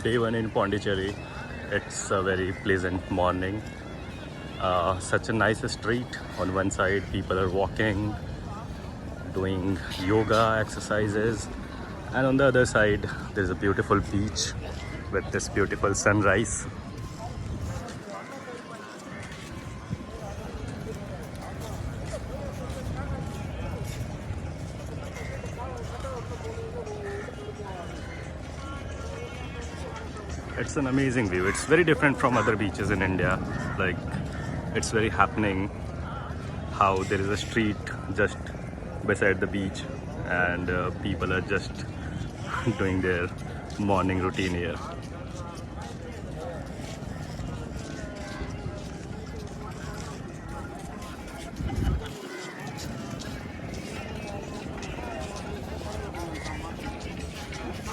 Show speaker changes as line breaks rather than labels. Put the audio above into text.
Day one in Pondicherry. It's a very pleasant morning. Such a nice street. On one side, people are walking, doing yoga exercises, and on the other side, there's a beautiful beach with this beautiful sunrise. It's an amazing view. It's very different from other beaches in India. Like, it's very happening how there is a street just beside the beach, and people are just doing their morning routine here.